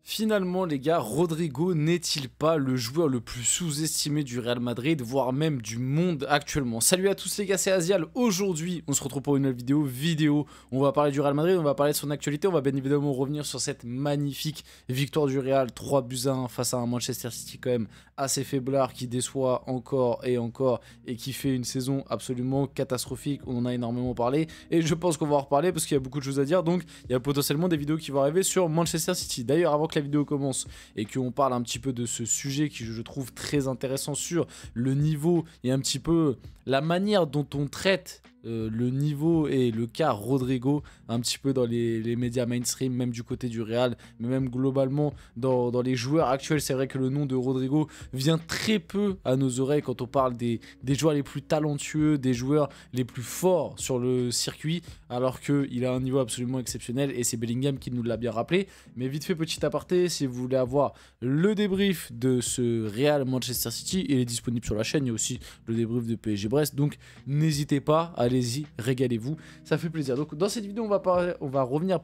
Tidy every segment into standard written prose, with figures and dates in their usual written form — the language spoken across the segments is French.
Finalement les gars, Rodrigo n'est-il pas le joueur le plus sous-estimé du Real Madrid, voire même du monde actuellement? Salut à tous les gars, c'est Azial. Aujourd'hui, on se retrouve pour une nouvelle vidéo. On va parler du Real Madrid, on va parler de son actualité, on va bien évidemment revenir sur cette magnifique victoire du Real, 3-1 face à un Manchester City quand même assez faiblard, qui déçoit encore et qui fait une saison absolument catastrophique. On en a énormément parlé et je pense qu'on va en reparler parce qu'il y a beaucoup de choses à dire, donc il y a potentiellement des vidéos qui vont arriver sur Manchester City. D'ailleurs, avant que la vidéo commence et qu'on parle un petit peu de ce sujet qui je trouve très intéressant sur le niveau et un petit peu la manière dont on traite le niveau et le cas Rodrigo un petit peu dans les médias mainstream, même du côté du Real, mais même globalement dans les joueurs actuels. C'est vrai que le nom de Rodrigo vient très peu à nos oreilles quand on parle des joueurs les plus talentueux, des joueurs les plus forts sur le circuit, alors qu'il a un niveau absolument exceptionnel et c'est Bellingham qui nous l'a bien rappelé. Mais vite fait, petit aparté, si vous voulez avoir le débrief de ce Real Manchester City, il est disponible sur la chaîne. Il y a aussi le débrief de PSG Brest, donc n'hésitez pas, allez-y, régalez-vous, ça fait plaisir. Donc dans cette vidéo on va revenir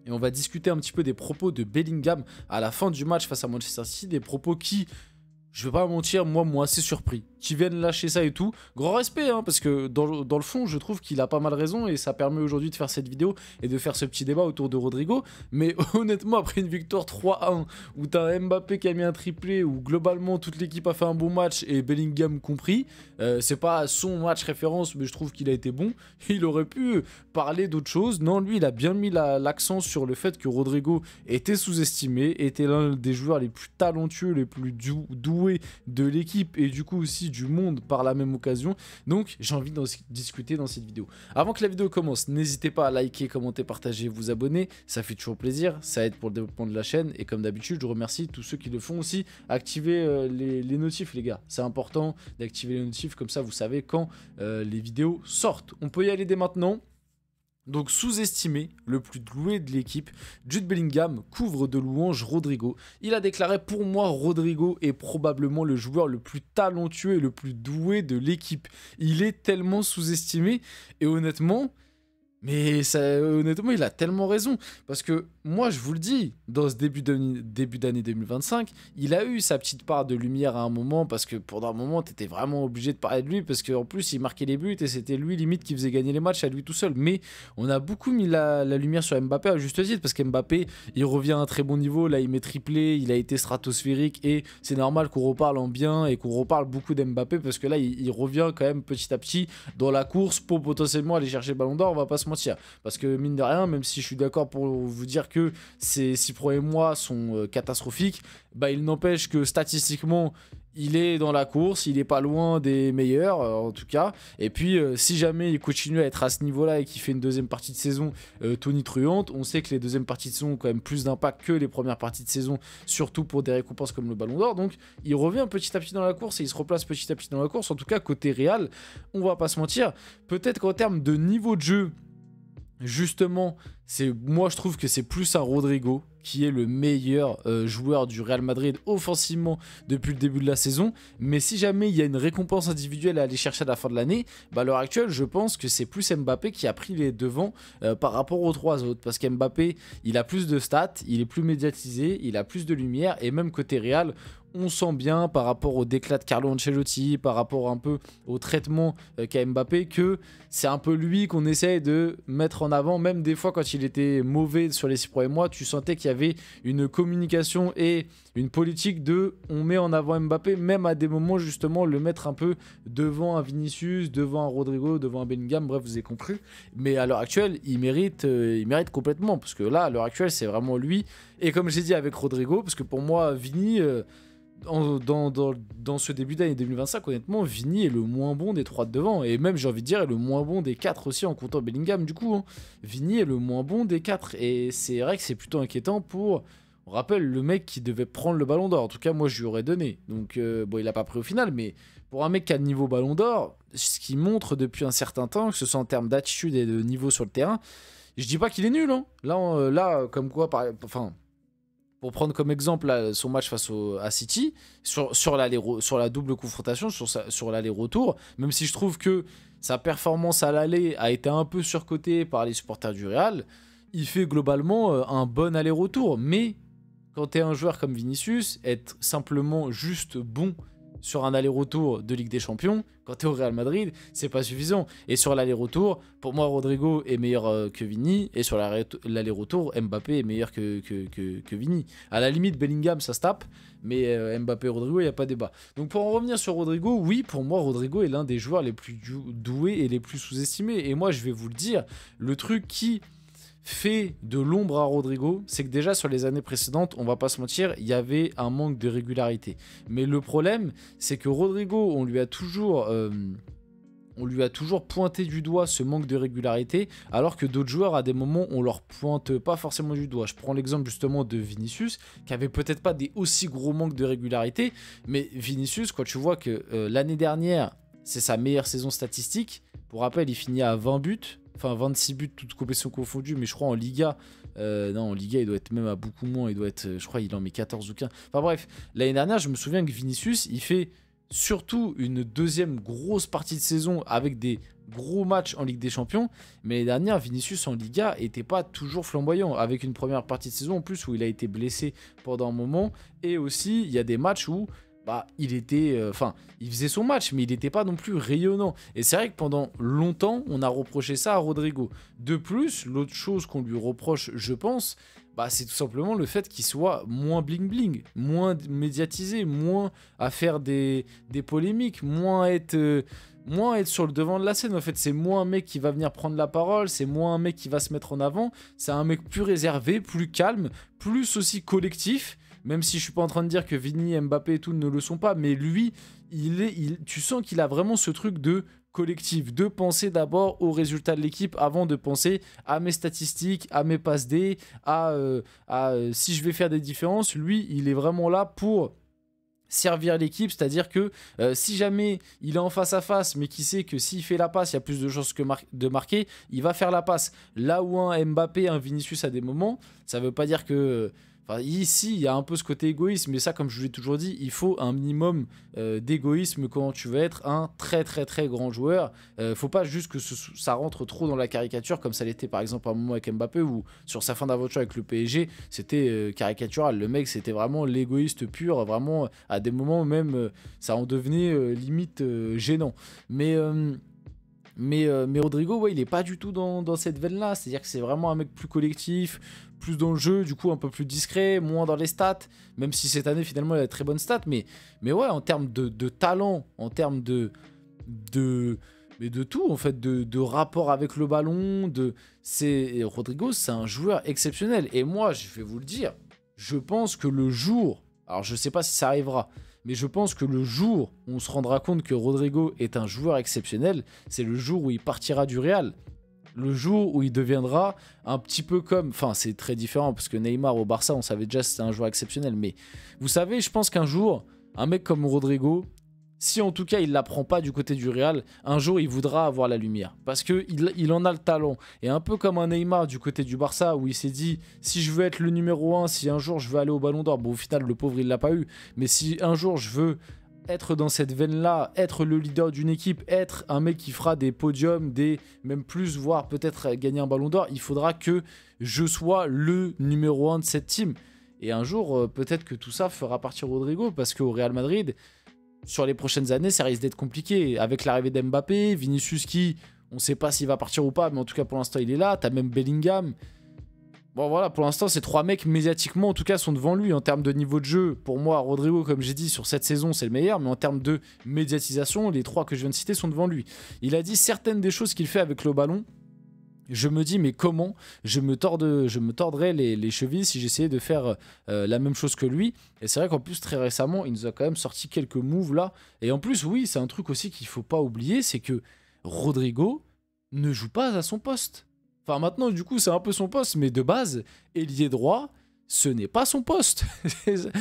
et on va discuter un petit peu des propos de Bellingham à la fin du match face à Manchester City, des propos qui, je vais pas mentir, moi m'ont assez surpris, qui viennent lâcher ça et tout. Grand respect, hein, parce que dans le fond, je trouve qu'il a pas mal raison et ça permet aujourd'hui de faire cette vidéo et de faire ce petit débat autour de Rodrigo. Mais honnêtement, après une victoire 3-1, où t'as un Mbappé qui a mis un triplé, où globalement toute l'équipe a fait un bon match et Bellingham compris, c'est pas son match référence, mais je trouve qu'il a été bon. Il aurait pu parler d'autre chose. Non, lui, il a bien mis l'accent sur le fait que Rodrigo était sous-estimé, était l'un des joueurs les plus talentueux, les plus doués de l'équipe et du coup aussi du monde par la même occasion. Donc j'ai envie d'en discuter dans cette vidéo. Avant que la vidéo commence, n'hésitez pas à liker, commenter, partager, vous abonner, ça fait toujours plaisir, ça aide pour le développement de la chaîne et comme d'habitude je remercie tous ceux qui le font aussi. Activez les notifs les gars, c'est important d'activer les notifs, comme ça vous savez quand les vidéos sortent. On peut y aller dès maintenant. Donc sous-estimé, le plus doué de l'équipe, Jude Bellingham couvre de louanges Rodrigo. Il a déclaré: pour moi, Rodrigo est probablement le joueur le plus talentueux et le plus doué de l'équipe. Il est tellement sous-estimé et honnêtement... Mais honnêtement, il a tellement raison. Parce que moi, je vous le dis, dans ce début d'année 2025, il a eu sa petite part de lumière à un moment. Parce que pendant un moment, tu étais vraiment obligé de parler de lui. Parce qu'en plus, il marquait les buts et c'était lui, limite, qui faisait gagner les matchs à lui tout seul. Mais on a beaucoup mis la lumière sur Mbappé à juste titre. Parce qu'Mbappé, il revient à un très bon niveau. Là, il met triplé. Il a été stratosphérique. Et c'est normal qu'on reparle en bien et qu'on reparle beaucoup d'Mbappé. Parce que là, il revient quand même petit à petit dans la course pour potentiellement aller chercher le ballon d'or. On va pas se mentir, parce que mine de rien, même si je suis d'accord pour vous dire que ces 6 premiers mois sont catastrophiques, bah il n'empêche que statistiquement il est dans la course, il est pas loin des meilleurs en tout cas. Et puis si jamais il continue à être à ce niveau là et qu'il fait une deuxième partie de saison tonitruante, on sait que les deuxièmes parties de saison ont quand même plus d'impact que les premières parties de saison, surtout pour des récompenses comme le ballon d'or. Donc il revient petit à petit dans la course et il se replace petit à petit dans la course. En tout cas côté Real, on va pas se mentir, peut-être qu'en termes de niveau de jeu, justement, moi je trouve que c'est plus un Rodrigo qui est le meilleur joueur du Real Madrid offensivement depuis le début de la saison. Mais si jamais il y a une récompense individuelle à aller chercher à la fin de l'année, bah à l'heure actuelle, je pense que c'est plus Mbappé qui a pris les devants par rapport aux 3 autres. Parce qu'Mbappé, il a plus de stats, il est plus médiatisé, il a plus de lumière. Et même côté Real, on sent bien par rapport au déclat de Carlo Ancelotti, par rapport un peu au traitement qu'a Mbappé, que c'est un peu lui qu'on essaye de mettre en avant. Même des fois quand il était mauvais sur les 6 premiers mois, tu sentais qu'il y avait une communication et une politique de on met en avant Mbappé, même à des moments justement le mettre un peu devant un Vinicius, devant un Rodrigo, devant un Bellingham, bref vous avez compris. Mais à l'heure actuelle il mérite complètement, parce que là à l'heure actuelle c'est vraiment lui. Et comme j'ai dit avec Rodrigo, parce que pour moi Vini... Dans ce début d'année 2025, honnêtement, Vini est le moins bon des 3 de devant. Et même, j'ai envie de dire, est le moins bon des 4 aussi en comptant Bellingham. Du coup, hein. Vini est le moins bon des 4. Et c'est vrai que c'est plutôt inquiétant pour... On rappelle, le mec qui devait prendre le ballon d'or. En tout cas, moi, je lui aurais donné. Donc, bon, il l'a pas pris au final. Mais pour un mec qui a le niveau ballon d'or, ce qu'il montre depuis un certain temps, que ce soit en termes d'attitude et de niveau sur le terrain, je dis pas qu'il est nul. Hein. Là, comme quoi... Pour prendre comme exemple là, son match face à City, sur la double confrontation, sur l'aller-retour, même si je trouve que sa performance à l'aller a été un peu surcotée par les supporters du Real, il fait globalement un bon aller-retour. Mais quand tu es un joueur comme Vinicius, être simplement juste bon sur un aller-retour de Ligue des Champions, quand tu es au Real Madrid, c'est pas suffisant. Et sur l'aller-retour, pour moi, Rodrigo est meilleur que Vini, et sur l'aller-retour, Mbappé est meilleur que Vini. À la limite, Bellingham, ça se tape, mais Mbappé et Rodrigo, il n'y a pas débat. Donc pour en revenir sur Rodrigo, oui, pour moi, Rodrigo est l'un des joueurs les plus doués et les plus sous-estimés. Et moi, je vais vous le dire, le truc qui fait de l'ombre à Rodrigo, c'est que déjà sur les années précédentes, on va pas se mentir, il y avait un manque de régularité. Mais le problème, c'est que Rodrigo, on lui a toujours pointé du doigt ce manque de régularité, alors que d'autres joueurs, à des moments, on leur pointe pas forcément du doigt. Je prends l'exemple justement de Vinicius, qui avait peut-être pas des aussi gros manques de régularité, mais Vinicius, quand tu vois que l'année dernière, c'est sa meilleure saison statistique, pour rappel, il finit à 20 buts, enfin 26 buts, toutes compétitions confondues, mais je crois en Liga, non, en Liga, il doit être même à beaucoup moins, il doit être, je crois, il en met 14 ou 15. Enfin bref, l'année dernière, je me souviens que Vinicius, il fait surtout une deuxième grosse partie de saison avec des gros matchs en Ligue des Champions, mais l'année dernière, Vinicius en Liga était pas toujours flamboyant, avec une première partie de saison en plus où il a été blessé pendant un moment, et aussi, il y a des matchs où il était, il faisait son match, mais il n'était pas non plus rayonnant. Et c'est vrai que pendant longtemps, on a reproché ça à Rodrigo. De plus, l'autre chose qu'on lui reproche, je pense, c'est tout simplement le fait qu'il soit moins bling-bling, moins médiatisé, moins à faire des polémiques, moins être sur le devant de la scène. En fait, c'est moins un mec qui va venir prendre la parole, c'est moins un mec qui va se mettre en avant, c'est un mec plus réservé, plus calme, plus aussi collectif. Même si je suis pas en train de dire que Vini, Mbappé et tout ne le sont pas, mais lui, tu sens qu'il a vraiment ce truc de collectif, de penser d'abord aux résultats de l'équipe avant de penser à mes statistiques, à mes passes D, si je vais faire des différences. Lui, il est vraiment là pour servir l'équipe, c'est-à-dire que si jamais il est en face à face, mais qu'il sait que s'il fait la passe, il y a plus de chances de marquer, il va faire la passe. Là où un Mbappé, un Vinicius à des moments, ça veut pas dire que... ici, il y a un peu ce côté égoïsme, mais ça, comme je vous l'ai toujours dit, il faut un minimum d'égoïsme quand tu veux être un très très très grand joueur. Faut pas juste que ça rentre trop dans la caricature, comme ça l'était par exemple à un moment avec Mbappé, où sur sa fin d'aventure avec le PSG, c'était caricatural. Le mec, c'était vraiment l'égoïste pur, vraiment à des moments même, ça en devenait limite gênant. Mais Rodrigo, ouais, il est pas du tout dans cette veine-là. C'est-à-dire que c'est vraiment un mec plus collectif, plus dans le jeu, du coup un peu plus discret, moins dans les stats. Même si cette année, finalement, il a de très bonnes stats. Mais ouais, en termes de talent, en termes de tout, en fait, de rapport avec le ballon, Rodrigo, c'est un joueur exceptionnel. Et moi, je vais vous le dire, je pense que le jour, alors je sais pas si ça arrivera, mais je pense que le jour où on se rendra compte que Rodrigo est un joueur exceptionnel, c'est le jour où il partira du Real. Le jour où il deviendra un petit peu comme... Enfin, c'est très différent, parce que Neymar au Barça, on savait déjà que c'était un joueur exceptionnel. Mais vous savez, je pense qu'un jour, un mec comme Rodrigo, si en tout cas il ne la prend pas du côté du Real, un jour il voudra avoir la lumière. Parce qu'il en a le talent. Et un peu comme un Neymar du côté du Barça, où il s'est dit, si je veux être le numéro 1, si un jour je veux aller au Ballon d'Or, bon au final le pauvre il l'a pas eu, mais si un jour je veux être dans cette veine-là, être le leader d'une équipe, être un mec qui fera des podiums, même plus, voire peut-être gagner un Ballon d'Or, il faudra que je sois le numéro 1 de cette team. Et un jour, peut-être que tout ça fera partir Rodrigo, parce qu'au Real Madrid, sur les prochaines années, ça risque d'être compliqué. Avec l'arrivée d'Mbappé, Vinicius qui, on ne sait pas s'il va partir ou pas, mais en tout cas pour l'instant il est là. T'as même Bellingham. Bon voilà, pour l'instant ces trois mecs médiatiquement en tout cas sont devant lui en termes de niveau de jeu. Pour moi, Rodrigo, comme j'ai dit, sur cette saison c'est le meilleur, mais en termes de médiatisation, les trois que je viens de citer sont devant lui. Il a dit certaines des choses qu'il fait avec le ballon. Je me dis, mais comment je me tordrais les chevilles si j'essayais de faire la même chose que lui. Et c'est vrai qu'en plus, très récemment, il nous a quand même sorti quelques moves là. Et en plus, oui, c'est un truc aussi qu'il ne faut pas oublier, c'est que Rodrigo ne joue pas à son poste. Enfin, maintenant, du coup, c'est un peu son poste, mais de base, ailier droit, ce n'est pas son poste.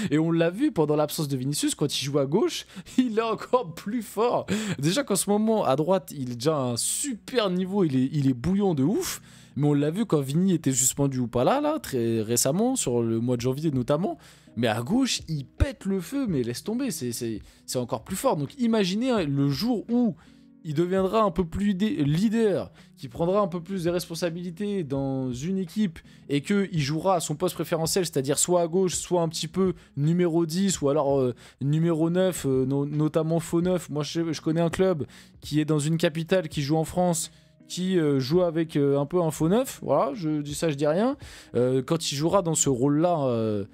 Et on l'a vu pendant l'absence de Vinicius, quand il joue à gauche, il est encore plus fort. Déjà qu'en ce moment, à droite, il est déjà à un super niveau, il est bouillant de ouf. Mais on l'a vu quand Vini était suspendu ou pas là, très récemment, sur le mois de janvier notamment. Mais à gauche, il pète le feu, mais laisse tomber, c'est encore plus fort. Donc imaginez le jour où il deviendra un peu plus leader, qui prendra un peu plus de responsabilités dans une équipe et qu'il jouera à son poste préférentiel, c'est-à-dire soit à gauche, soit un petit peu numéro 10 ou alors numéro 9, notamment faux 9. Moi, je connais un club qui est dans une capitale, qui joue en France, qui joue avec un peu un faux 9. Voilà, je dis ça, je dis rien. Quand il jouera dans ce rôle-là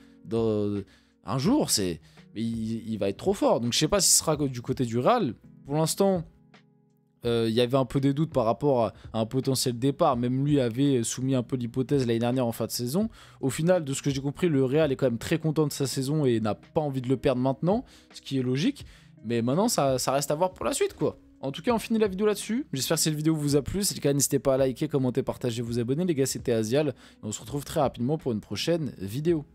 un jour, il va être trop fort. Donc, je sais pas si ce sera du côté du Real. Pour l'instant... il y avait un peu des doutes par rapport à un potentiel départ. Même lui avait soumis un peu l'hypothèse l'année dernière en fin de saison. Au final, de ce que j'ai compris, le Real est quand même très content de sa saison et n'a pas envie de le perdre maintenant, ce qui est logique. Mais maintenant, ça reste à voir pour la suite, quoi. En tout cas, on finit la vidéo là-dessus. J'espère que cette vidéo vous a plu. Si c'est le cas, n'hésitez pas à liker, commenter, partager, vous abonner. Les gars, c'était Azial. Et on se retrouve très rapidement pour une prochaine vidéo.